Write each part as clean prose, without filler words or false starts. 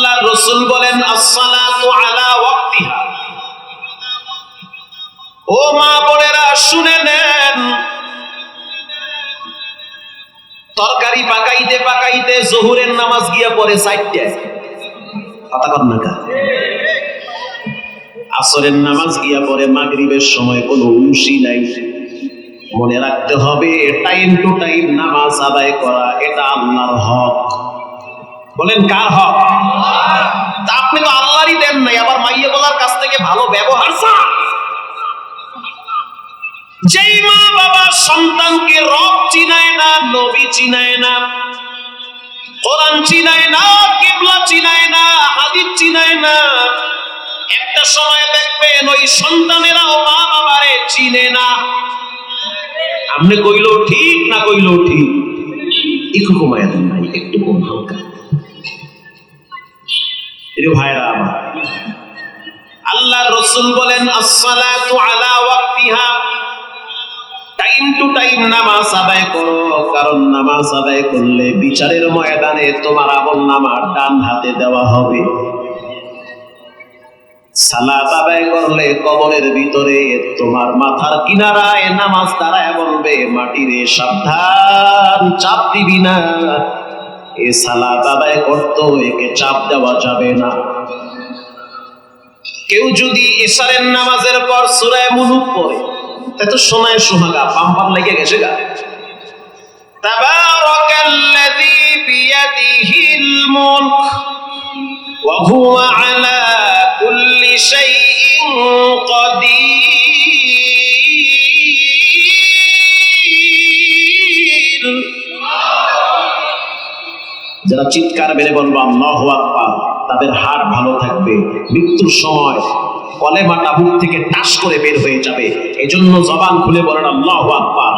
আল্লাহ রাসূল বলেন আসসালাতু আলা ওয়াক্তিহা। ও মা বোনেরা শুনে নেন, তরকারি পাকাইতে পাকাইতে জোহরের নামাজ গিয়া পড়ে 4টায়, কথা কন না কা। আসরের নামাজ গিয়া পড়ে মাগরিবের সময়, কোনো উলুশি নাই। মনে রাখতে হবে টাইম টু টাইম নামাজ আদায় করা এটা আল্লাহর হক। বলেন কার হক? তা আপনি তো আল্লাহরই দেন নাই, আবার মাইয়া বলার কাছ থেকে ভালো ব্যবহার চান। যেই মা বাবা সন্তানকে রব চিনায় না, নবী চিনায় না, কোরআন চিনায় না, কিবলা চিনায় না, হাদিস চিনায় না, একটা সময় দেখবেন ওই সন্তানেরাও মা বাবারে চিনে না। আপনি কইলো ঠিক না কইলো ঠিক, একটু কমায় দেন ভাই, একটু কম হালকা। ভাইরা আমার, আল্লাহ রাসূল বলেন আসসালাতু আলা ওয়াক্তিহা, টাইম টু টাইম নামাজ আদায় করো, কারণ নামাজ আদায় করলে বিচারের ময়দানে তোমার আমলনামা ডান হাতে দেওয়া হবে। সালাত আদায় করলে কবরের ভিতরে তোমার মাথার কিনারায় নামাজ দাঁড়ায় বলবে, মাটিরে সাবধান, চাপ দিবি না। এ সালাত আদায় করতো, একে চাপ দেওয়া যাবে না। কেউ যদি ইশারের নামাজের পর সূরা মুলুক পড়ে, তা তো শোনায় সোহাগা, পাম্পার লেগে গেছে গা। তাবারাকাল্লাযী বিয়াদিহিল মুলক ওয়া হুয়া আলা কুল্লি শাইইন কাদির। যারা চিৎকার মেরে বলবো আল্লাহু আকবার, তাদের হাত ভালো থাকবে, মৃত্যুর সময় কলেমাটা মুখ থেকে টাস করে বের হয়ে যাবে। এজন্য জবান খুলে বলেন আল্লাহু আকবার।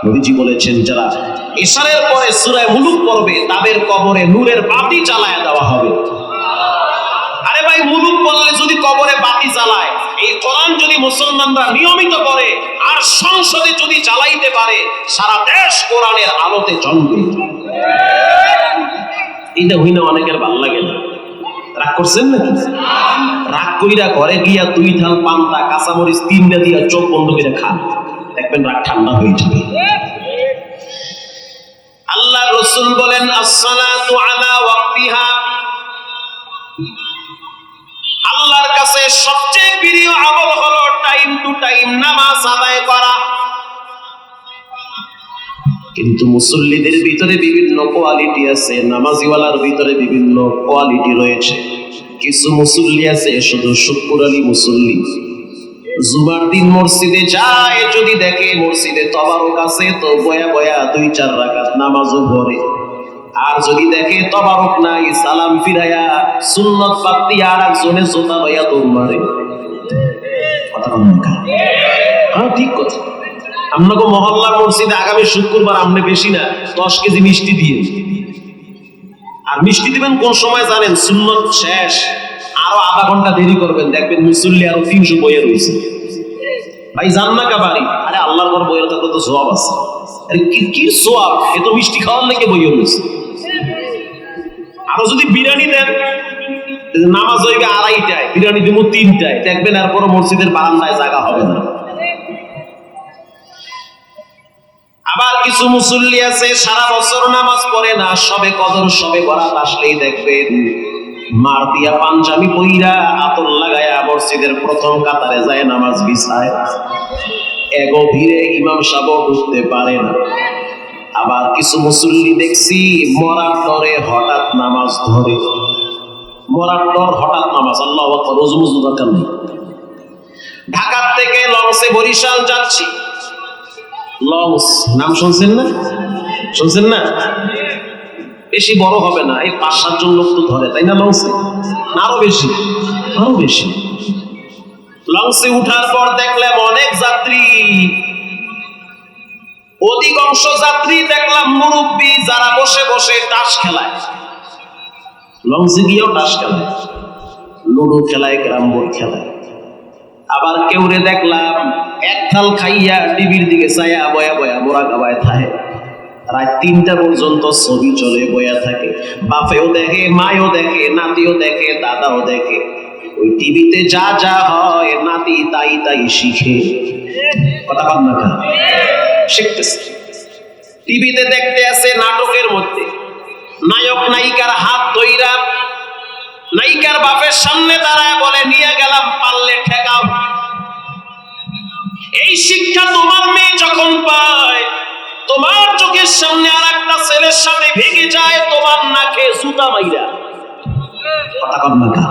নবীজি বলেছেন, যারা ইশারের পরে সূরা মুলুক পড়বে তাদের কবরে নূরের বাতি জ্বালায় দেওয়া হবে। আরে ভাই, মুলুক পড়লে যদি কবরে বাতি জ্বালায়, এই কোরআন যদি মুসলমানরা নিয়মিত করে আর সংসদে যদি জ্বালাইতে পারে, সারা দেশ কোরআনের আলোতে জ্বলবে। এটা হইনা অনেকের ভালো লাগে না, রাগ করছেন নাকি? রাগ কইরা ঘরে গিয়া 2 থাল পান্তা কাঁচামরিচ 3টা দিয়া চোখ বন্ধ করে খান, দেখবেন রাগ ঠান্ডা হয়ে যাবে। আল্লাহ রাসূল বলেন আসসালাতু আলা ওয়াক্তিহা, আল্লাহর কাছে সবচেয়ে প্রিয় আমল হলো টাইম টু টাইম নামাজ আদায় করা। কিন্তু মুসল্লিদের ভিতরে বিভিন্ন কোয়ালিটি আছে, নামাজিওয়ালার ভিতরে বিভিন্ন কোয়ালিটি রয়েছে। কিছু মুসল্লি আছে শুধু শুক্র আলী মুসল্লি, জুমার দিন মসজিদে যায়, যদি দেখে মসজিদে তবারক আছে তো বয়া বয়া 2-4 রাকাত নামাজও পড়ে। আর যদি দেখে তবারক নাই, সালাম ফিরায়া সুন্নত বাদ দিয়ে আর একজনে জোতা লইয়া দৌড় মারে। কথা কম না? হ্যাঁ, ঠিক কথা। আপনাকে মহল্লার মসজিদে আগামী শুক্রবার আপনি বেশি না 10 কেজি মিষ্টি দিয়ে, আর মিষ্টি দিবেন কোন সময় জানেন? সুন্নত শেষ আরো আধা ঘন্টা দেরি করবেন, দেখবেন মুসল্লি আরো 300 বইয়ে রয়েছে। ভাই জান না কাবারি, আরে আল্লাহর ঘর বইয়ের থাকলে তো সওয়াব আছে। আরে কি সওয়াব, এ তো মিষ্টি খাওয়ার লেগে বইয়ে রয়েছে। আরো যদি বিরিয়ানি দেন, নামাজ হইবে 2:30টায়, বিরিয়ানি দিব 3টায়, দেখবেন এরপর মসজিদের বারান্দায় জায়গা হবে না। আবার কিছু মুসল্লি আছে সারা বছর নামাজ পড়ে না, সবে কদর সবে বরাত আসলেই দেখবেন মার দিয়া পাঞ্জাবি পইরা আতর লাগায়া মসজিদের প্রথম কাতারে যায় নামাজ বিছায়। এগো ভিড়ে ইমাম সাহেব ঢুকতে পারে না। আবার কিছু মুসল্লি দেখছি মরার ডরে হঠাৎ নামাজ ধরে, মরার ডর হঠাৎ নামাজ। আল্লাহু আকবার, রোজ মুজু দরকার নেই। ঢাকা থেকে লঞ্চে বরিশাল যাচ্ছি, লঞ্চ নাম শুনছেন না? শুনছেন না? বেশি বড় হবে না, এই 5-7 জন লোক তো ধরে, তাই না? লঞ্চে আরো বেশি, আরো বেশি। লঞ্চে উঠার পর দেখলাম অনেক যাত্রী, অধিকাংশ যাত্রী দেখলাম মুরব্বী, যারা বসে বসে তাস খেলায়। লঞ্চে গিয়েও তাস খেলায়, লুডো খেলায়, ক্যারাম বোর্ড খেলায়। আবার কেউরে দেখলাম এক থাল খাইয়া টিভির দিকে চাইয়া বয়া বয়া মোরা গাবায় থাকে। রাত 3টা পর্যন্ত ছবি চলে বয়া থাকে, বাপেও দেখে, মায়ও দেখে, নাতিও দেখে, দাদাও দেখে। ওই টিভিতে যা যা হয় নাতি তাই তাই শিখে। কথা বল না কেন? শিখতেছে। টিভিতে দেখতে আছে নাটকের মধ্যে নায়ক নায়িকার হাত ধইরা নায়িকার বাপের সামনে দাঁড়ায় বলে, নিয়ে গেলাম, পারলে ঠেকাও। এই শিক্ষা তোমার মেয়ে যখন পায়, তোমার চোখের সামনে আর একটা ছেলের সামনে ভেঙে যায় তোমার নাকে জুতা মাইরা। কথা কম না কেন?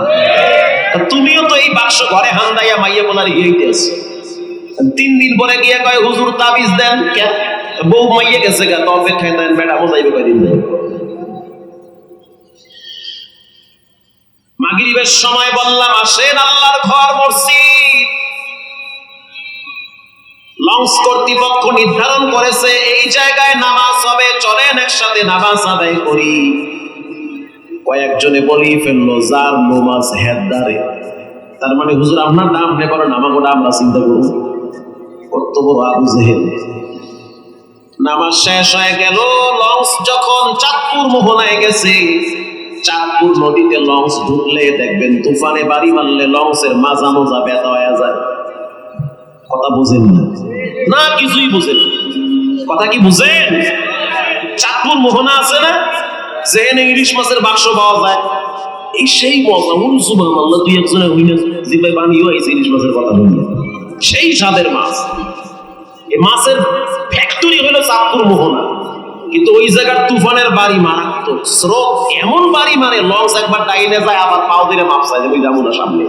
তুমিও তো এই বাক্স ঘরে হান্দাইয়া মাইয়া বলার ইয়েতে আছো। 3 দিন পরে গিয়ে কয়, হুজুর তাবিজ দেন। বউ মাইয়া গেছে গা, তো অপেক্ষায় দেন, বেটা বোঝাইবে কয়দিন দেন। মাগরিবের সময় বললাম, আসেন আল্লাহর ঘর মসজিদ। লঞ্চ কর্তৃপক্ষ নির্ধারণ করেছে এই জায়গায় নামাজ হবে, চলেন একসাথে নামাজ আদায় করি। কয়েকজনে বলি ফেললো, যার নামাজ হেদারে। তার মানে হুজুর আপনার নাম নেবার নামাগোটা আমরা চিন্তা করব। কত বড় আবু জেহেল। নামাজ শেষ হয়ে গেল। লঞ্চ যখন চাঁদপুর মোহনায় গেছে, চাঁদপুর নদীতে লঞ্চ ঢুকলে দেখবেন তুফানে বাড়ি মারলে লঞ্চের মাজা মাজা ব্যথা হয়ে যায়। কথা বুঝেন না? না কিছুই বুঝেন। কথা কি বুঝেন? চাঁদপুর মোহনা আছে না, যেখানে ইলিশ মাছের বাক্স পাওয়া যায়, এই সেই মজা। সুবহানাল্লাহ, দুই একজনের হইনা জিবাই বানিয়ে হয়েছে ইলিশ মাছের কথা বললে, সেই স্বাদের মাছ। এই মাছের ফ্যাক্টরি হলো চাঁদপুর মোহনা। কিন্তু ওই জায়গার তুফানের বাড়ি মারাত্মক, স্রোত এমন বাড়ি মারে, লঞ্চ একবার ডাইনে যায় আবার পাও দিলে মাপ চাই, ওই যাবো না সামনে।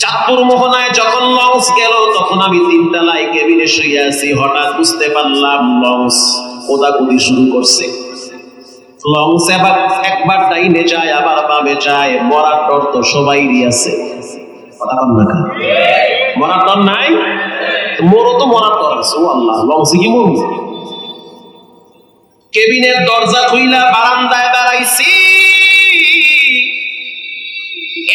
চাঁদপুর মোহনায় যখন লঞ্চ গেল, তখন আমি 3 তলায় কেবিনে শুয়ে আছি। হঠাৎ বুঝতে পারলাম লঞ্চ কোদাকুদি শুরু করছে। লঞ্চ একবার ডাইনে যায় আবার বামে যায়। মরার ডর তো সবাইরই আছে। কথা বল না কেন? মরার ডর নাই? মোরও তো মরার ডর আছে। ও আল্লাহ, লঞ্চে কি মরু? কেবিনের দরজা খুইলা বারান্দায় দাঁড়াইছি।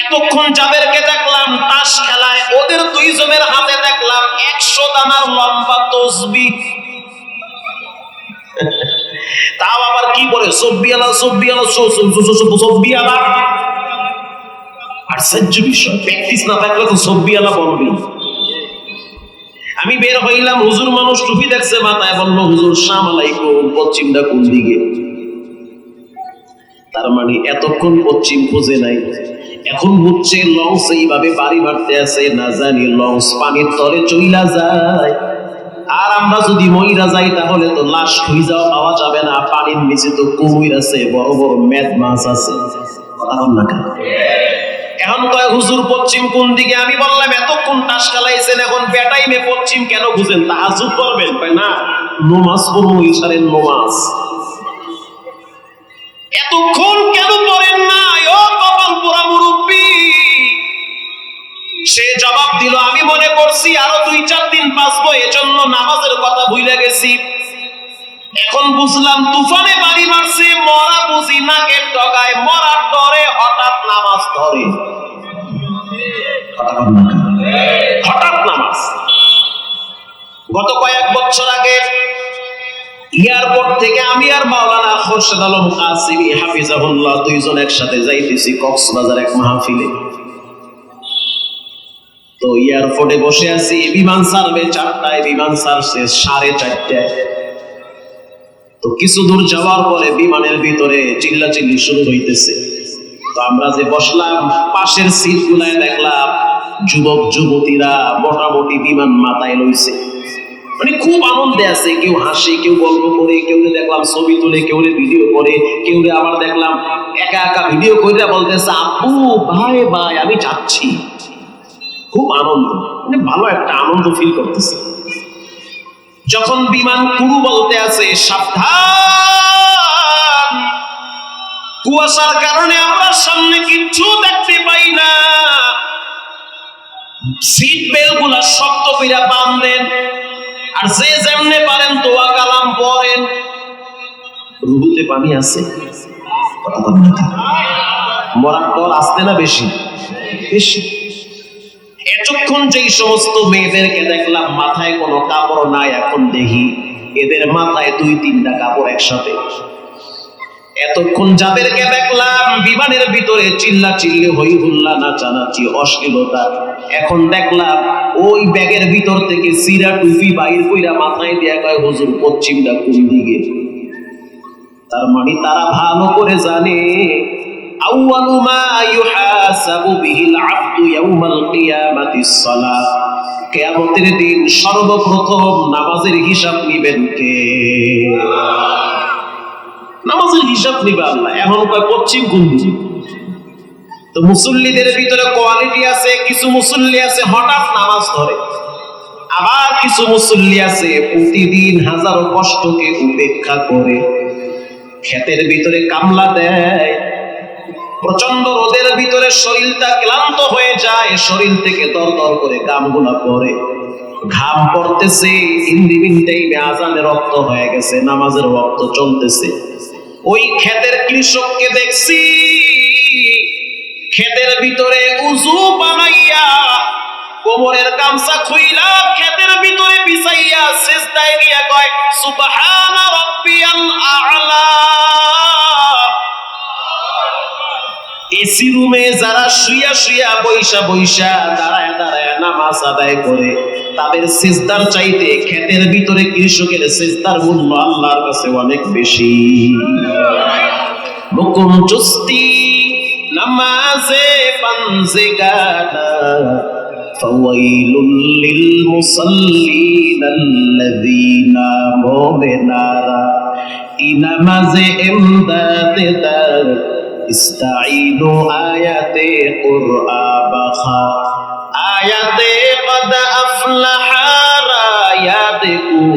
এতক্ষণ যাদেরকে দেখলাম তাস খেলায়, ওদের 2 জনের হাতে দেখলাম 100 দানার লম্বা তসবিহ। তাও আবার কি বলে, সব্বিয়ালা সব্বিয়ালা সব্বিয়ালা। আর সহ্য বিষয়, প্র্যাকটিস না থাকলে তো সব্বিয়ালা বলবি। আমি বের হইলাম, হুজুর মানুষ টুপি দেখছে মাথায়, বললো হুজুর সালাম আলাইকুম, পশ্চিমটা কোন দিকে? তার মানে এতক্ষণ পশ্চিম খোঁজে নাই, এখন বুঝছে লঞ্চ এইভাবে বাড়ি মারতে আছে, না জানি লঞ্চ পানির তলে চইলা যায়। আর আমরা যদি মইরা যাই তাহলে তো লাশ খুঁজাও পাওয়া যাবে না। পানির নিচে তো কুমির আছে, বড় বড় মেদ মাছ আছে। এখন কয় হুজুর পশ্চিম কোন দিকে? আমি বললাম এতক্ষণ তাস খেলাইছেন, এখন বেটাইমে পশ্চিম কেন খুঁজেন? তাহাজ্জুদ করবেন? কয় না, নামাজ পড়বো, ইশারের নামাজ। এতক্ষণ কেন পড়েন না? ও কপাল পোড়া মুরব্বি। সে জবাব দিল, আমি মনে করছি আরো 2-4 দিন বাঁচবো, এজন্য নামাজের কথা ভুলে গেছি। এখন বুঝলাম তুফানে বাড়ি মারছে, মরা বুঝি নাকের ডগায়, মরার ডরে হঠাৎ নামাজ ধরে। হঠাৎ নামাজ। গত কয়েক বছর আগে এয়ারপোর্ট থেকে আমি আর মাওলানা খোরশেদ আলম কাসিমি হাফিজাহুল্লাহ 2 জন একসাথে যাইতেছি কক্সবাজার এক মাহফিলে। তো এয়ারপোর্টে বসে আছি, বিমান ছাড়বে 4টায়, বিমান ছাড়ছে 4:30টায়। তো কিছু দূর যাওয়ার পরে বিমানের ভিতরে চিল্লাচিল্লি শুরু হইতেছে। তো আমরা যে বসলাম, পাশের সিট গুলায় দেখলাম যুবক যুবতীরা মোটামুটি বিমান মাথায় লইছে, মানে খুব আনন্দে আছে। কেউ হাসে, কেউ গল্প করে, কেউ দেখলাম ছবি তুলে, কেউ ভিডিও করে, কেউ আবার দেখলাম একা একা ভিডিও করে বলতেছে, আপু ভাই ভাই আমি যাচ্ছি। খুব আনন্দ, মানে ভালো একটা আনন্দ ফিল করতেছে। যখন বিমান কুরু বলতে আছে সাবধান, কুয়াশার কারণে আমরা সামনে কিচ্ছু দেখতে পাই না, সিট বেল্ট গুলা শক্ত করে বাঁধেন, আর যে যেমনে পারেন দোয়া কালাম পড়েন। রুহুতে পানি আছে। মরার ডর আসতে না বেশি বেশি। এতক্ষণ যেই সমস্ত মেয়েদেরকে দেখলাম মাথায় কোনো কাপড় নাই, এখন দেখি এদের মাথায় 2-3টা কাপড় একসাথে। এতক্ষণ যাদেরকে দেখলাম বিমানের ভিতরে চিল্লা চিল্লি হই হুল্লা নাচানাচি অশ্লীলতা, এখন দেখলাম ওই ব্যাগের ভিতর থেকে সিরা টুপি বাইর কইরা মাথায় দিয়া কয় হুজুর পশ্চিমটা কোন দিকে। তার মানে তারা ভালো করে জানে আউয়ালু মা ইউহাসাবু বিহিল আবদু ইয়াউমাল কিয়ামাতিস সালাহ, কিয়ামতের দিন সর্বপ্রথম নামাজের হিসাব নিবেন কে? নামাজের হিসাব নিবে আল্লাহ। এখন কয় পশ্চিম কোন দিকে। তো মুসল্লিদের ভিতরে কোয়ালিটি আছে, কিছু মুসল্লি আছে হঠাৎ নামাজ ধরে, আবার কিছু মুসল্লি আছে প্রতিদিন হাজারো কষ্টকে উপেক্ষা করে ক্ষেতের ভিতরে কামলা দেয়, প্রচন্ড রোদের ভিতরে শরীরটা ক্লান্ত হয়ে যায়, শরীর থেকে দরদর করে ঘামগুলা পড়ে, ঘাম পড়তেছে, ইন্দিবিন টাইমে আজানের রক্ত হয়ে গেছে, নামাজের রক্ত চলতেছে। ওই ক্ষেতের কৃষককে দেখছি ক্ষেতের ভিতরে উযু বানাইয়া কোমরের গামছা খুইলা ক্ষেতের ভিতরে বিছাইয়া সিজদায় গিয়া কয় সুবহানা রাব্বিয়াল আ'লা। এসি রুমে যারা শুইয়া শুইয়া বইসা বইসা দাঁড়ায় দাঁড়ায় নামাজ আদায় করে, তাদের সিজদার চাইতে ক্ষেতের ভিতরে কৃষকের সিজদার মূল্য আল্লাহর কাছে অনেক বেশি। মুকুম চুস্তি নামাজে পাঞ্জেগানা ফাওয়াইলুল লিল মুসাল্লিনাল্লাযীনা মুমিনারা ইনামাজে ইমদাদে দার ইস্তাঈনু আয়াতে কুরআবাখা আয়াতে কদ আফলাহা রায়াতুকুম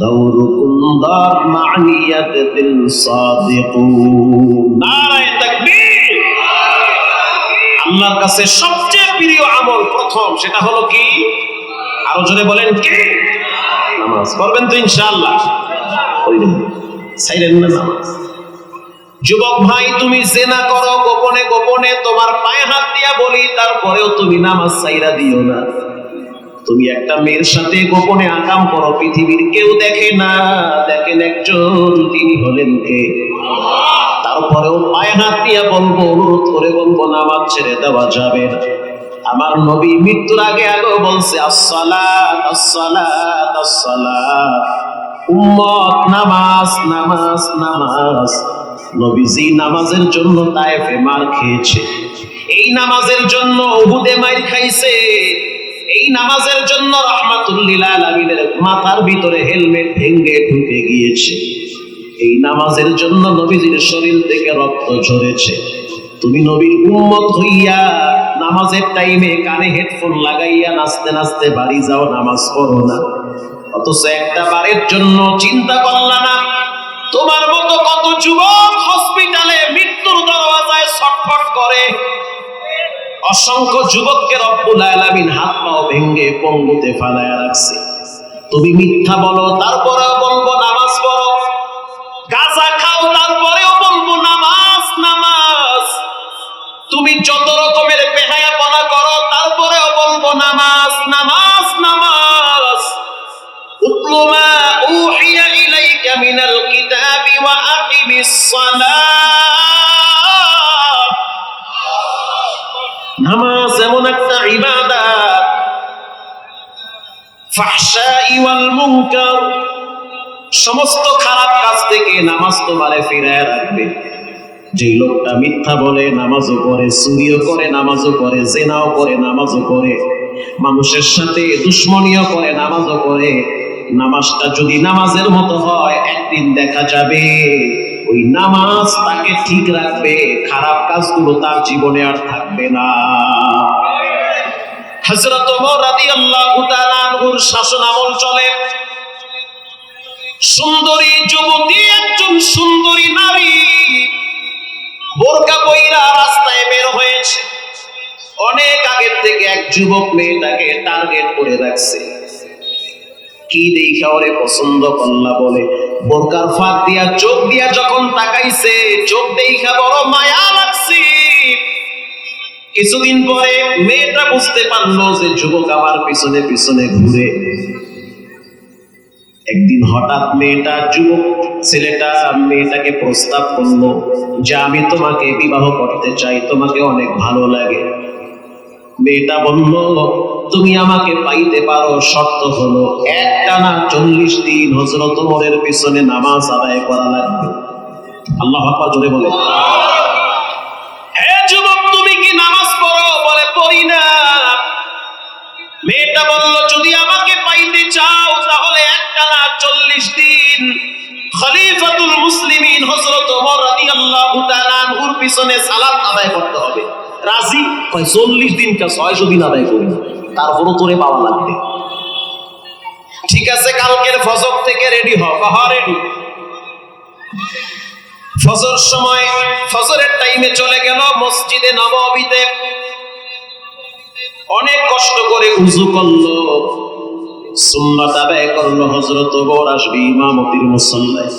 দাওরুকুম দার মানিয়াতিল সাদিকুন। নারায়ে তাকবীর। আল্লাহর কাছে সবচেয়ে প্রিয় আমল প্রথম সেটা হলো কি? আরো জোরে বলেন কি? নামাজ। করবেন তো ইনশাআল্লাহ? কইবেন সাইরেন না নামাজ। যুবক ভাই, তুমি জেনা করো গোপনে গোপনে, তোমার পায়ে হাত দিয়া বলি, তারপরেও তুমি নামাজ ছাইরা দিও না। তুমি একটা মেয়ের সাথে গোপনে আকাম করো, পৃথিবীর কেউ দেখে না, দেখেন একজন, তিনি হলেন কে? তারপরেও পায়ে হাত দিয়া বলবো, অনুরোধ করে বলবো নামাজ ছেড়ে দেওয়া যাবে না। আমার নবী মৃত্যুর আগে আগেও বলছে আসসালাত আসসালাত আসসালাত, উম্মত নামাজ নামাজ নামাজ। নবীজি নামাজের জন্য তায়েফে মার খেয়েছে, এই নামাজের জন্য উহুদে মার খাইছে, এই নামাজের জন্য রাহমাতুল লিল আলামিনের মাথার ভিতরে হেলমেট ভেঙে ঢুকে গিয়েছে, এই নামাজের জন্য নবীজির শরীর থেকে রক্ত ঝরেছে। তুমি নবীর উম্মত হইয়া নামাজের টাইমে কানে হেডফোন লাগাইয়া নাচতে নাচতে বাড়ি যাও, নামাজ পড়ো না। অথচ একটা বারের জন্য চিন্তা করলা না? তোমার মতো কত যুবক হসপিটালে মৃত্যুর দরওয়াজায় ছটফট করে, অসংখ্য যুবককে রব্বুল আলামিন হাত পাও ভেঙে পঙ্গুতে ফালায়া রাখছে। তুমি মিথ্যা বলো, তারপরেও বলবো নামাজ পড়ো, গাঁজা খাও, তারপরেও বলবো নামাজ নামাজ, তুমি যত রকমের বেহায়াপনা করো, তারপরেও বলবো নামাজ নামাজ নামাজ। উতলু মা উহিয়া ইলাইকা মিনাল কিতাবি ওয়া আকিমিস সালাহ। নামাজ এমন একটা ইবাদত, ফাহশাই ওয়াল মুনকার, সমস্ত খারাপ কাজ থেকে নামাজ তোমারে ফিরায় রাখবে। যেই লোকটা মিথ্যা বলে নামাজও করে, চুরিও করে নামাজও করে, জেনাও করে নামাজও করে, মানুষের সাথে দুশ্মনীও করে নামাজও করে, নামাজটা যদি নামাজের মতো হয়, একদিন দেখা যাবে ওই নামাজ তাকে ঠিক রাখবে, খারাপ কাজগুলো তার জীবনে আর থাকবে না। হযরত ওমর রাদিয়াল্লাহু তাআলা আনহুর শাসন আমল চলে, সুন্দরী যুবতী একজন সুন্দরী নারী বোরকা পইরা রাস্তায় বের হয়েছে। অনেক আগের থেকে এক যুবক মেয়েটাকে টার্গেট করে রাখছে। কি দেখা ওরে পছন্দ করলা বলে বোরকার ফাঁক দিয়া চোখ দিয়া যখন তাকাইছে, চোখ দেখা বড় মায়া লাগছে। কিছুদিন পরে মেয়েটা বুঝতে পারলো যে যুবক আমার পিছনে পিছনে ঘুরে। একদিন হঠাৎ ছেলেটা মেয়েটাকে প্রস্তাব করলো যে আমি তোমাকে বিবাহ করতে চাই, তোমাকে অনেক ভালো লাগে। মেয়েটা বলল তুমি আমাকে পাইতে পারো, শর্ত হলো একটানা 40 দিন হযরত ওমরের পিছনে নামাজ আদায় করা লাগবে। আল্লাহু আকবার, জোরে বলে। হে যুবক, তুমি কি নামাজ পড়ো? বলে পড়ি না। মেয়েটা বলল যদি আমাকে পাইতে চাও তাহলে একটানা 40 দিন খলিফাতুল মুসলিমিন হযরত ওমর রাদিয়াল্লাহু তাআলা আনহুর পিছনে সালাত আদায় করতে হবে। রাজি? কয় 40 দিন কা 600 দিন আদায় করি, তারপরও তোরে পাওয়া লাগবে। ঠিক আছে, কালকের ফজর থেকে রেডি হ। কহা রেডি। ফজর সময়, ফজরের টাইমে চলে গেল মসজিদে নববীতে। অনেক কষ্ট করে উযু করলো, সুন্নাত আদায় করলো। হযরত ওমর আসবে ইমামতির মুসল্লায়।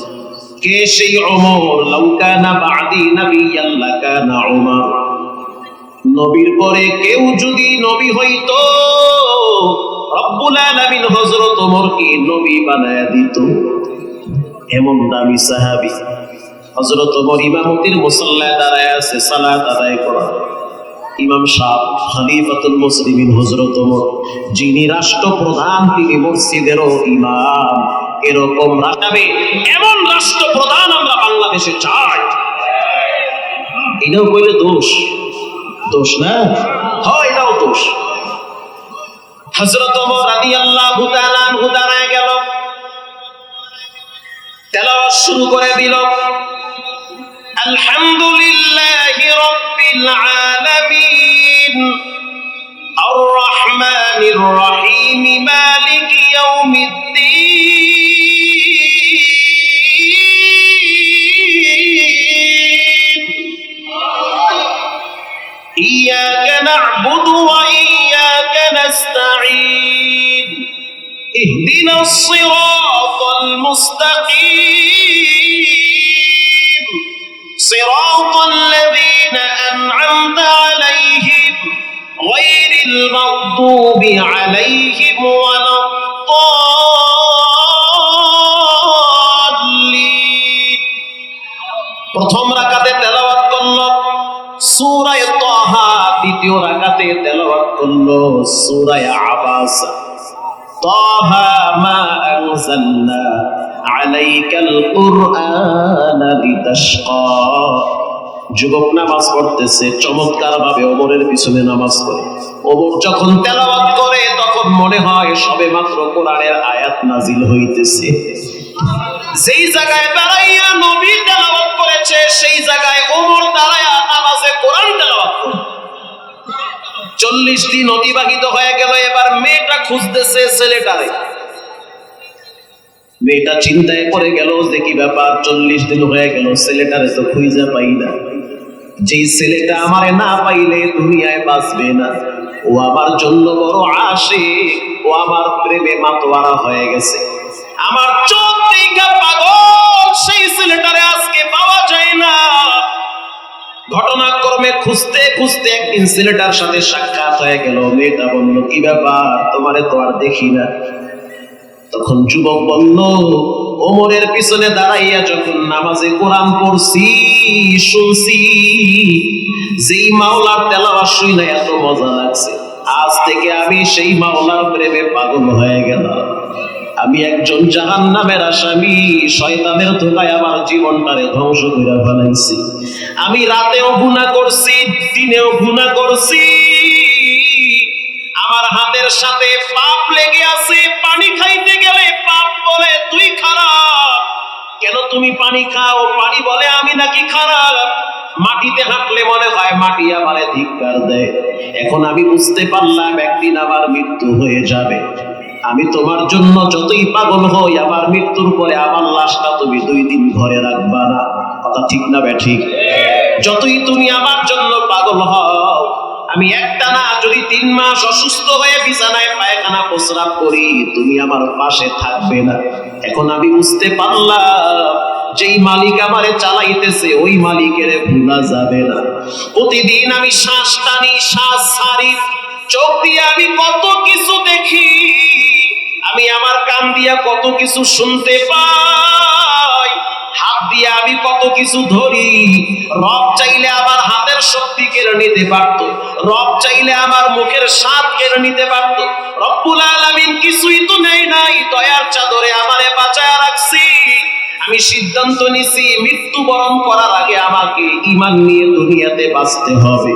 কে সেই ওমর? লাউ কানা বাদি নাবিয়্যান লাকানা ওমর। নবীর পরে কেউ যদি নবী হইতো, রব্বুল আলামিন হযরত ওমরকে নবী বানায়া দিত। এমন দামি সাহাবী। হযরত ওমর ইমামতির মুসল্লায় দাঁড়ায় আছে, সালাত আদায় করা। ইমাম সাহেব খলিফাতুল মুসলিমিন হযরত ওমর, যিনি রাষ্ট্রপ্রধান, তিনি মসজিদেরও ইমাম। এরকম রাখাবে এমন রাষ্ট্রপ্রধান আমরা বাংলাদেশে চাই। এটাও কইলে দোষ? দোষ না, হয় এটাও দোষ। হযরত ওমর রাদিয়াল্লাহু তাআলা আনহু দাঁড়ায় গেল, তেলাওয়াত শুরু করে দিল। আলহামদুলিল্লাহি রাব্বিল আলামিন আর রহমানির রহিম মালিকি ইয়াউমিদ্দিন ইয়্যাকা না'বুদু ওয়া ইয়্যাকা নাস্তাঈন ইহদিনাস সিরাতাল মুস্তাকিম সিরাতাল লাযীনা আন'আমতা আলাইহিম গায়রিল মাগদুবি আলাইহিম ওয়ালাদ-দাল্লিন। প্রথম রাকাতে তেলাওয়াত করলো সূরা তাহা, দ্বিতীয় রাকাতে তেলাওয়াত করলো সূরা আবাসা। তাহা মা আনজালনা আলাইকাল কুরআনা লিতাশকা। যুবক নামাজ পড়তেছে, চমৎকার ভাবে ওমরের পিছনে নামাজ পড়ে। ওমর যখন তেলাওয়াত করে তখন মনে হয় সবে মাত্র কোরআনের আয়াত নাজিল হইতেছে। যেই জায়গায় দাঁড়াইয়া নবী তেলাওয়াত করেছে সেই জায়গায় ওমর দাঁড়াইয়া নামাজে কোরআন তেলাওয়াত করে। 40 দিন অতিবাহিত হয়ে গেল। এবার মেয়েটা খুঁজতেছে ছেলেটারে। মেয়েটা চিন্তায় পড়ে গেল যে কি ব্যাপার, 40 দিন হয়ে গেল, ছেলেটারে তো খুঁজে পাই না। যেই ছেলেটা আমারে না পাইলে দুনিয়ায় বাঁচবে না, ও আমার জন্য বড় আশিক, ও আমার প্রেমে মাতোয়ারা হয়ে গেছে, আমার চোখ দেখা পাগল। সেই ছেলেটারে আজকে পাওয়া যায় না। ঘটনাক্রমে খুঁজতে খুঁজতে একদিন ছেলেটার সাথে সাক্ষাৎ হয়ে গেল। মেয়েটা বলল কি ব্যাপার, তোমারে তো আর দেখি না। তখন যুবক বলল ওমরের পিছনে দাঁড়াইয়া যখন নামাজে কোরআন পড়ছি, শুনছি যেই মাওলার তেলাওয়াত শুনে এত মজা লাগছে, আজ থেকে আমি সেই মাওলার প্রেমে পাগল হয়ে গেলাম। আমি একজন জাহান্নামের আসামি, শয়তানের ধোঁকায় আমার জীবনটারে ধ্বংস করে ফেলাইছি। আমি রাতেও গুনাহ করছি, দিনেও গুনাহ করছি। আমার হাতের সাথে পাপ লেগে আছে। পানি খাইতে গেলে পাপ বলে তুই খারাপ, কেন তুমি পানি খাও? পানি বলে আমি নাকি খারাপ। মাটিতে হাঁটলে মনে হয় মাটি আমারে ধিক্কার দেয়। এখন আমি বুঝতে পারলাম একদিন আমার মৃত্যু হয়ে যাবে। আমি তোমার জন্য যতই পাগল হই, আমার মৃত্যুর পরে আমার লাশটা তুমি 2 দিন ঘরে রাখবা না। কথা ঠিক না বেঠিক? যতই তুমি আমার জন্য পাগল হও, আমি একটানা যদি 3 মাস অসুস্থ হয়ে বিছানায় পায়খানা প্রস্রাব করি, তুমি আমার পাশে থাকবে না। এখন আমি বুঝতে পারলাম যেই মালিক আমারে চালাইতেছে ওই মালিকের ভুলা যাবে না। প্রতিদিন আমি শ্বাস টানি, শ্বাস ছাড়ি, চোখ দিয়ে আমি কত কিছু দেখি, আমি আমার কান দিয়া কত কিছু শুনতে পাই, হাত দিয়ে আমি কত কিছু ধরি। রব চাইলে আমার হাতের শক্তি কেড়ে নিতে পারত, রব চাইলে আমার মুখের স্বাদ কেড়ে নিতে পারত। রব্বুল আলামিন কিছুই তো নেই নাই, দয়ার চাদরে আমারে বাঁচায় রাখছি। আমি সিদ্ধান্ত নিছি মৃত্যুবরণ করার আগে আমাকে ঈমান নিয়ে দুনিয়াতে বাঁচতে হবে,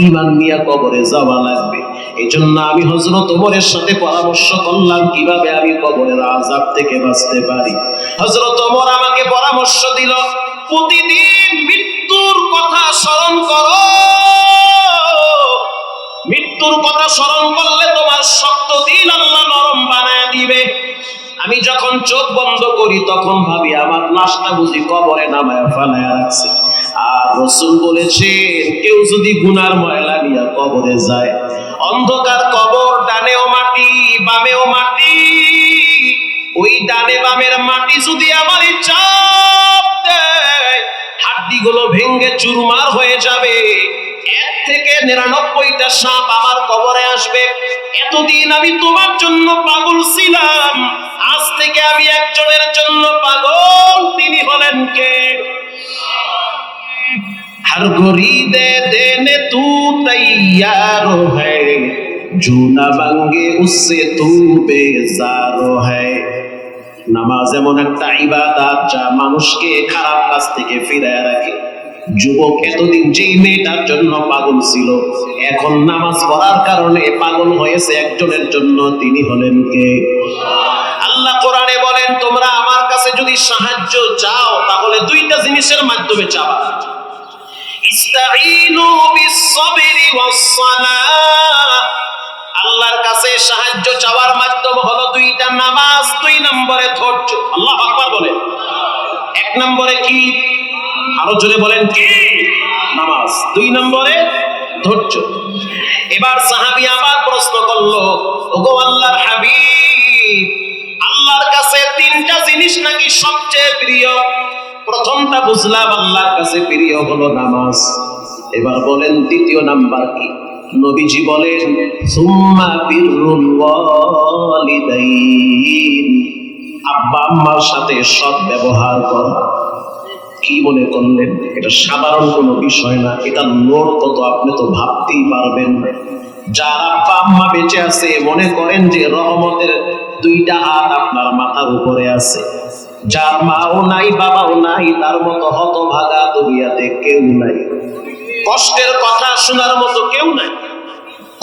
ঈমান নিয়ে কবরে যাওয়া লাগবে। এই জন্য আমি হযরত ওমরের সাথে পরামর্শ করলাম কিভাবে আমি কবরের আযাব থেকে বাঁচতে পারি। হযরত ওমর আমাকে পরামর্শ দিল, প্রতিদিন মৃত্যুর কথা স্মরণ করো, মৃত্যুর কথা স্মরণ করলে তোমার শক্ত দিল আল্লাহ নরম বানায় দিবে। আমি যখন চোখ বন্ধ করি তখন ভাবি আমার লাশটা বুঝি কবরে নামায় ফেলায় রাখছে। আর রাসূল বলেছেন কেউ যদি গুনার ময়লা নিয়ে কবরে যায়, অন্ধকার কবর, ডানেও মাটি বামেও মাটি, ওই ডানে বামের মাটি যদি আমার চাপ দেয় হাড্ডিগুলো ভেঙে চুরমার হয়ে যাবে। 1 থেকে 99টা সাপ আমার কবরে আসবে। এতদিন আমি তোমার জন্য পাগল ছিলাম, আজ থেকে আমি একজনের জন্য পাগল, তিনি হলেন কে? हर गोरी दे देने तू तैयार है, जो न मांगे उससे तू बेजार है। নামাজ এমন একটা ইবাদত যা মানুষকে খারাপ কাজ থেকে ফিরিয়ে রাখে। যুবক এতদিন যেই মেয়েটার জন্য পাগল ছিল, এখন নামাজ পড়ার কারণে পাগল হয়েছে একজনের জন্য, তিনি হলেন কে? আল্লাহ কোরআনে বলেন তোমরা আমার কাছে যদি সাহায্য চাও তাহলে 2টা জিনিসের মাধ্যমে চাবা। ইস্তাঈনু বিস-সাবরি ওয়াস-সালাহ, আল্লাহর কাছে সাহায্য চাওয়ার মাধ্যম হলো 2টা, নামাজ, 2 নম্বরে ধৈর্য। আল্লাহু আকবার বলেন। 1 নম্বরে কি? আরো জোরে বলেন কি? নামাজ। 2 নম্বরে ধৈর্য। এবার সাহাবী আবার প্রশ্ন করলো, ওগো আল্লাহর হাবিব, আল্লাহর কাছে 3টা জিনিস নাকি সবচেয়ে প্রিয়। প্রথমটা বুঝলাম আল্লাহর কাছে প্রিয় হলো নামাজ, এবার বলেন 2য় নাম্বার কি? নবীজি বলেন সুম্মা বিররুল ওয়ালিদাইন, আব্বা আম্মার সাথে সৎ ব্যবহার করা। কি মনে করলেন এটা সাধারণ কোনো বিষয় না, এটা লোড কত আপনি তো ভাবতেই পারবেন না। যার আব্বা আম্মা বেঁচে আছে মনে করেন যে রহমতের 2টা হাত আপনার মাথার উপরে আছে। যার মাও নাই বাবাও নাই তার মতো হতভাগা দুনিয়াতে কেউ নাই। কষ্টের কথা শোনার মতো কেউ নাই।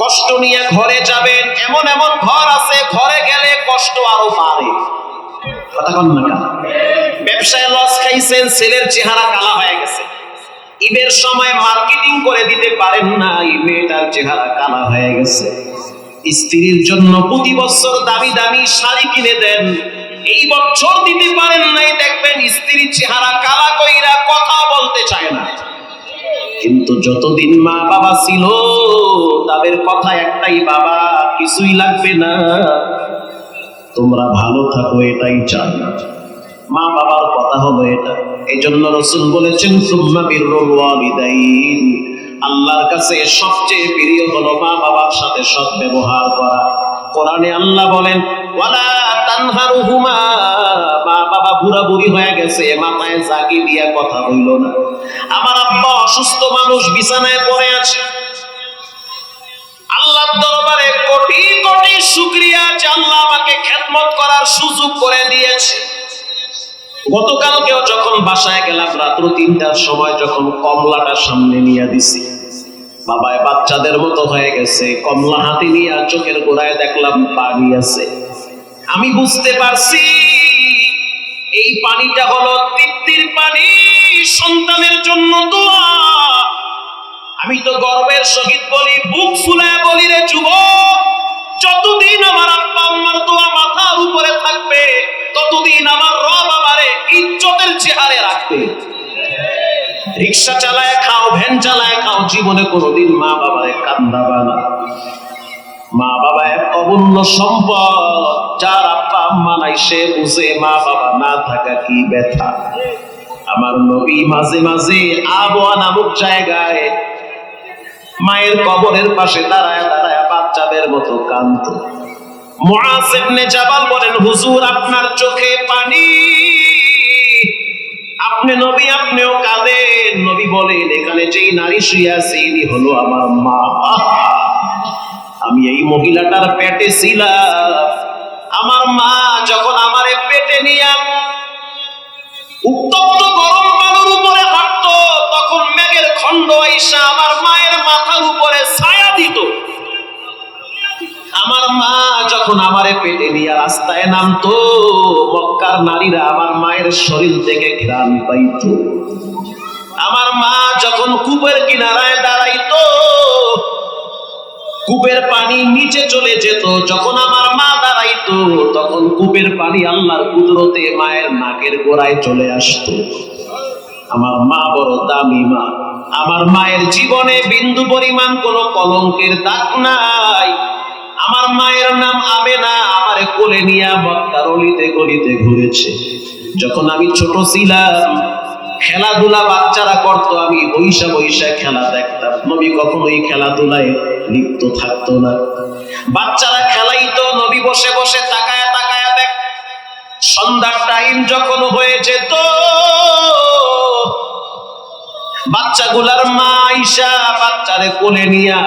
কষ্ট নিয়ে ঘরে যাবেন, এমন এমন ঘর আছে ঘরে গেলে কষ্ট আরো বাড়ে। কথা কন না? ব্যবসায় লস খাইছেন, ছেলের চেহারা কালা হয়ে গেছে, ঈদের সময় মার্কেটিং করে দিতে পারেন না, এই মেয়েটার চেহারা কালা হয়ে গেছে। স্ত্রীর জন্য প্রতি বছর দামি দামি শাড়ি কিনে দেন, এই বছর দিতে পারেন নাই, দেখবেন স্ত্রীর চেহারা কালা কইরা কথা বলতে চায় না। কিন্তু যতদিন মা বাবা ছিল তাদের কথা একটাই, বাবা কিছুই লাগবে না, তোমরা ভালো থাকো, এটাই চাই। মা বাবার কথা হলো এটা। এই জন্য রাসূল বলেছেন সুম্মা বিররুল ওয়ালিদাইন, আল্লাহর কাছে সবচেয়ে প্রিয় হলো মা বাবার সাথে সৎ ব্যবহার করা। কোরআনে আল্লাহ বলেন ওয়ালা তানহারুহুমা, মা বাবা বুড়া বুড়ি হয়ে গেছে, মাথায় জাগি দিয়া কথা হইল না। আমার আব্বা অসুস্থ মানুষ, বিছানায় পড়ে আছে, আল্লাহর দরবারে কোটি কোটি শুকরিয়া যে আল্লাহ আমাকে খেদমত করার সুযোগ করে দিয়েছে। গতকালকেও যখন বাসায় গেলাম রাত্র 3টার সময়, যখন কমলাটা সামনে নিয়ে দিছি, বাবায় বাচ্চাদের মতো হয়ে গেছে, কমলা হাতে নিয়ে চোখের গোড়ায় দেখলাম পানি আছে। আমি বুঝতে পারছি এই পানিটা হলো তৃপ্তির পানি, সন্তানের জন্য দোয়া। আমি তো গর্বের সহিত বলি, বুক ফুলায় বলি, রে যুবক, যতদিন আমার আব্বা আম্মার দোয়া মাথার উপরে থাকবে ততদিন আমার রব আমারে ইজ্জতের চেহারে রাখবে। রিক্সা চালায় খাও, ভ্যান চালায় খাও, জীবনে কোনোদিন মা বাবারে কান্দাবা না। মা বাবা এক অমূল্য সম্পদ, যার আব্বা আম্মা নাই সে বুঝে মা বাবা না থাকা কি ব্যথা। আমার নবী মাঝে মাঝে আবওয়া নামক জায়গায় মায়ের কবরের পাশে দাঁড়ায় দাঁড়ায় বাচ্চাদের মতো কাঁদত। মুআজ ইবনে জাবাল বলেন, হুজুর আপনার চোখে পানি, আপনি নবী, আপনিও কাঁদেন। নবী বলেন, এখানে যেই নারী শুয়ে আছে ইনি হলো আমার মা। আমি এই মহিলাটার পেটে ছিলাম। আমার মা যখন আমারে পেটে নিয়ে উত্তপ্ত গরম বালুর উপরে হাঁটতো, তখন মেঘের খণ্ড আইসা আমার মায়ের মাথার উপরে ছায়া দিত। আমার মা যখন আমারে পেটে নিয়ে রাস্তায় নামতো, মক্কার নারীরা আমার মায়ের শরীর থেকে ঘ্রাণ পাইত। আমার মা যখন কূপের কিনারায় দাঁড়াইতো, কূপের পানি নিচে চলে যেত। যখন আমার মা দাঁড়াইতো, তখন কূপের পানি আল্লাহর কুদরতে মায়ের নাকের গোড়ায় চলে আসতো। আমার মা বড় দামি মা। আমার মায়ের জীবনে বিন্দু পরিমাণ কোনো কলঙ্কের দাগ নাই। আমার মায়ের নাম আমেনা। আমারে কোলে নিয়ে মক্কার অলিতে গলিতে ঘুরেছে। যখন আমি ছোট ছিলাম, খেলাধুলা বাচ্চারা করতো, আমি বৈশা বৈশা খেলা দেখতাম। নবী কখনোই খেলাধুলায় লিপ্ত থাকতো না। বাচ্চারা খেলাইতো, নবী বসে বসে তাকায়া তাকায়া দেখ। সন্ধ্যার টাইম যখন হয়ে যেত, বাচ্চাগুলার মা আইসা বাচ্চারে কোলে নিয়া,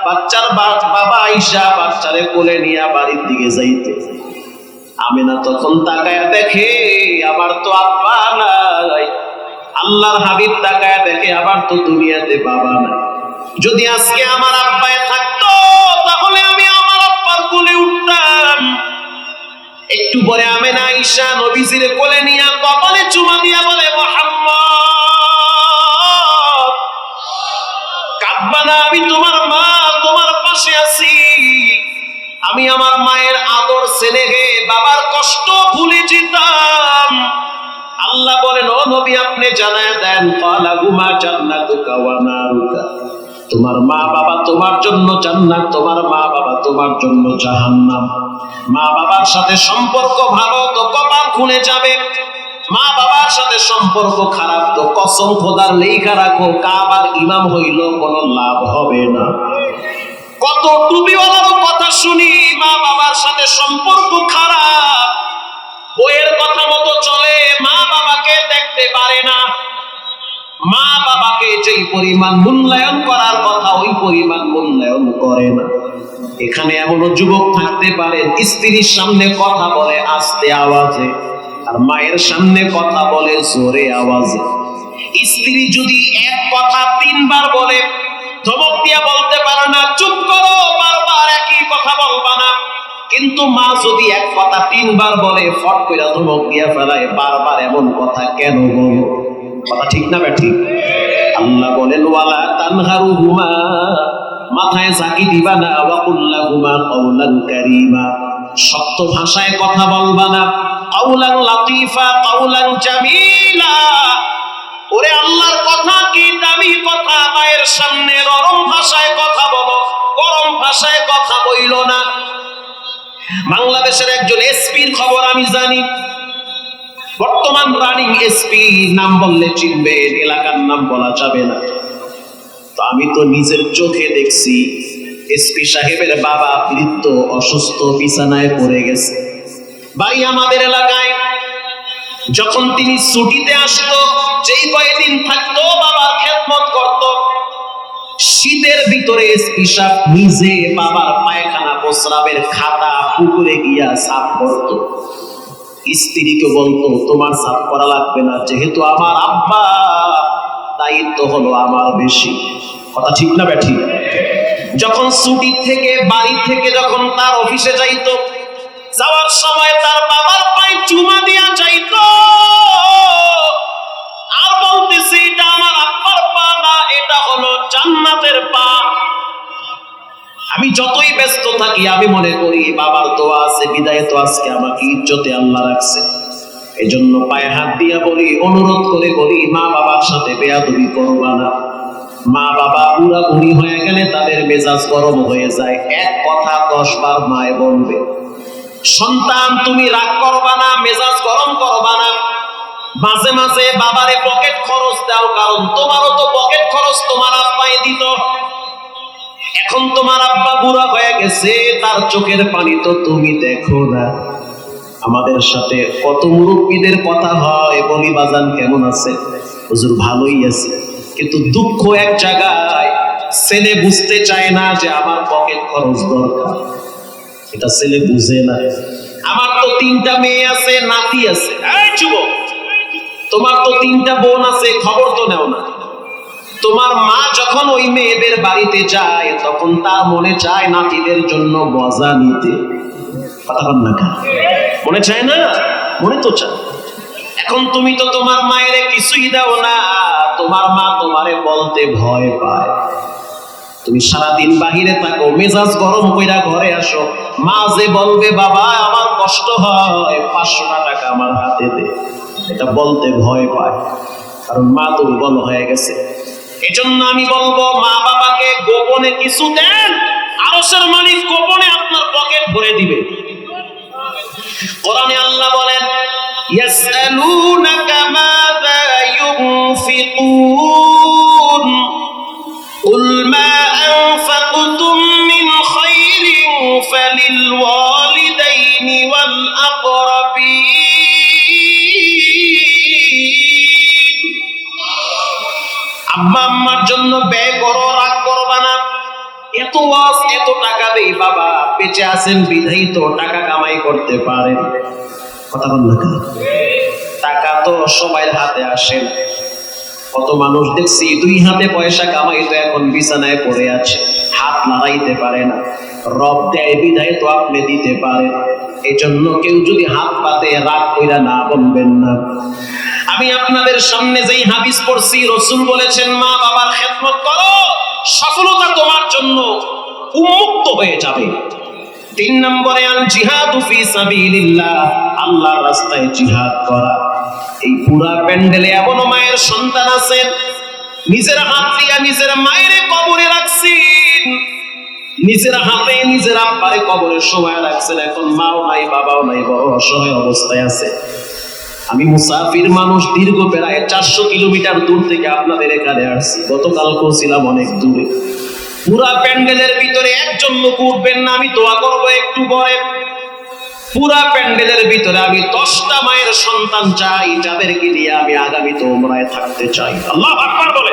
বাচ্চার বাবা আইসা বাচ্চারে কোলে নিয়া বাড়ির দিকে যাইতে। আমিনা তখন তাকায়া দেখে, আবার তো আব্বা নাই। আল্লাহর হাবিব তাকায়া দেখে, আবার তো দুনিয়াতে বাবা নাই। যদি আজকে আমার আব্বায় থাকতো, তাহলে আমি আমার আব্বার কোলে উঠতাম। একটু পরে আমিনা আইসা নবীজির কোলে নিয়া কপালে চুমা দিয়া বলে, মুহাম্মদ, কাঁদবা না, আমি তোমার মা, তোমার পাশে আছি। আমি আমার মায়ের আদর স্নেহে বাবার কষ্ট ভুলে যেতাম। আল্লাহ বলেন, ও নবী আপনি জানায় দেন, ক্বালাহুমা জান্নাতুকা ওয়া নারুকা, তোমার মা বাবা তোমার জন্য জান্নাত, তোমার মা বাবা তোমার জন্য জাহান্নাম। মা বাবার সাথে সম্পর্ক ভালো তো কপাল খুলে যাবে, মা বাবার সাথে সম্পর্ক খারাপ তো কসম খোদার লেখা রাখো কাবার ইমাম হইল কোনো লাভ হবে না। কত টুপিওয়ালার কথা শুনি, মা বাবার সাথে সম্পর্ক খারাপ, বইয়ের কথা মতো চলে, মা বাবাকে দেখতে পারে না। মা বাবাকে যেই পরিমাণ মূল্যায়ন করার কথা ওই পরিমাণ মূল্যায়ন করে না। এখানে এমনও যুবক থাকতে পারেন, স্ত্রীর সামনে কথা বলে আস্তে আওয়াজে, আর মায়ের সামনে কথা বলে জোরে আওয়াজে। স্ত্রী যদি এক কথা 3 বার বলে, ধমক দিয়া বলতে পারে না, চুপ করো, বারবার একই কথা বলবা না। কিন্তু মা যদি এক কথা 3 বার বলে, ফট করে ধমক দিয়া ফেলায়, বারবার এমন কথা কেন বলো? কথা ঠিক না ঠিক? আল্লাহ বলেন, ওয়ালা তানহারুহুমা, মাথায় ঝাঁকি দিবা না, ওয়া কুল্লাহুমা কাওলান কারীমা, শক্ত ভাষায় কথা বলবা না, কাওলান লাতীফা কাওলান জামিলা। ওরে আল্লাহর কথা কি দামি কথা, মায়ের সামনে নরম ভাষায় কথা বলো, গরম ভাষায় কথা বইল না। বাংলাদেশের একজন এসপির খবর আমি জানি, বর্তমান রানিং এসপি, নাম বললে চিনবেন, এলাকার নাম বলা যাবে না। তো আমি তো নিজের চোখে দেখছি, এসপি সাহেবের বাবা বৃদ্ধ অসুস্থ বিছানায় পড়ে গেছে। ভাই আমাদের এলাকায় যখন তিনি ছুটিতে আসতো, যেই কয়েকদিন থাকতো বাবার খেদমত করত। শীতের ভিতরে এসপি সাহেব নিজে বাবার পায়খানা প্রস্রাবের খাতা পুকুরে গিয়া সাফ করত। স্ত্রীকে বলতো, তোমার সাফ করা লাগবে না, যেহেতু আমার আব্বা, দায়িত্ব হলো আমার বেশি। কথা ঠিক না ঠিক? যখন ছুটি থেকে বাড়ি থেকে যখন তার অফিসে যাইতো, যাওয়ার সময় তার বাবার পায়ে চুমা দিয়া যাইতো, আর বলতেছে, এটা আমার আব্বার পা না, এটা হলো জান্নাতের পা। আমি যতই ব্যস্ত থাকি, আমি মনে করি বাবার দোয়া আছে বিদায় তো আজকে আমাকে ইজ্জতে আল্লাহ রাখছে। এই জন্য পায়ে হাত দিয়া বলি, অনুরোধ করে বলি, মা বাবার সাথে বেয়াদবি করবা না। মা বাবা বুড়া বুড়ি হয়ে গেলে তাদের মেজাজ গরম হয়ে যায়, এক কথা 10 বার মায় বলবে। সন্তান তুমি রাগ করবা না, মেজাজ গরম করবা না। মাঝে মাঝে বাবারে পকেট খরচ দাও, কারণ তোমারও তো পকেট খরচ তোমার আব্বাই দিত। এখন তোমার আব্বা বুড়া হয়ে গেছে, তার চোখের পানি তো তুমি দেখো না। আমাদের সাথে কত মুরব্বীদের কথা হয়, বলি বাজান কেমন আছে? হুজুর ভালোই আছে, কিন্তু দুঃখ এক জায়গায়, ছেলে বুঝতে চায় না যে আমার পকেট খরচ দরকার। এটা ছেলে বুঝে না। আমার তো 3টা মেয়ে আছে, নাতি আছে। এই যুবক, তোমার তো 3টা বোন আছে, খবর তো নেও না। তোমার মা যখন ওই মেয়েদের বাড়িতে যায়, তখন তার মনে চায় নাতিদের জন্য মজা নিতে। কথা বল না, মনে চায় না? মনে তো চায়। এখন তুমি তো তোমার মায়ের কিছুই দাও না, তোমার মা তোমারে বলতে ভয় পায়। তুমি সারাদিন বাহিরে থাকো, মেজাজ গরম কইরা ঘরে আসো, মা যে বলবে বাবা আমার কষ্ট হয়, 500 টাকা আমার হাতে দে, এটা বলতে ভয় পায়, কারণ মা দুর্বল হয়ে গেছে। এজন্য আমি বলবো, মা বাবাকে গোপনে কিছু দেন, আরশের মালিক গোপনে আপনার পকেট ভরে দিবে। কোরআনে আল্লাহ বলেন, ইয়াসআলুনাকা মাযা ইউনফিকুন কুল মা আনফাকতুম মিন খায়রিন ফালিল ওয়ালিদাইনি ওয়াল আকরাবিন। আব্বা আম্মার জন্য ব্যয় করো, রাগ করবা না। এত ওয়াজ, এত টাকা দেই, বাবা বেঁচে আছেন বিধাই তো টাকা কামাই করতে পারেন। কথা বল না, টাকা তো সবার হাতে আসে না। কত মানুষ দেখছি 2 হাতে পয়সা কামাই তো এখন বিছানায় পড়ে আছে, হাত নাড়াইতে পারে না। রব দেয় বিধায় তো আপনি দিতে পারেন। এই জন্য কেউ যদি হাত পাতে রাগ কইরা না বলবেন না। আমি আপনাদের সামনে যেই হাদিস পড়ছি, রাসূল বলেছেন মা বাবার খেদমত করো, সফলতা তোমার জন্য উন্মুক্ত হয়ে যাবে। 3 নম্বরে আল জিহাদু ফি সাবিলিল্লাহ, আল্লাহর রাস্তায় জিহাদ করা। এই পুরা প্যান্ডেলে এমন মায়ের সন্তান আছেন, নিজের হাত দিয়া নিজের মায়ের কবরে রাখছেন, নিজের হাতে নিজের আব্বারে কবরের সময় রাখছেন। এখন মাও নাই, বাবাও নাই, বড় অসহায় অবস্থায় আছে। আমি মুসাফির মানুষ, দীর্ঘ প্রায় 400 কিলোমিটার দূর থেকে আপনাদের এখানে আসছি। গতকালকেও ছিলাম অনেক দূরে। পুরা প্যান্ডেলের ভিতরে একজন লোক উঠবেন না, আমি দোয়া করবো একটু পরে। পুরা প্যান্ডেলের ভিতরে আমি 10টা মায়ের সন্তান চাই, যাদেরকে নিয়ে আমি আগামীতে উমরায় থাকতে চাই। আল্লাহু আকবার বলে।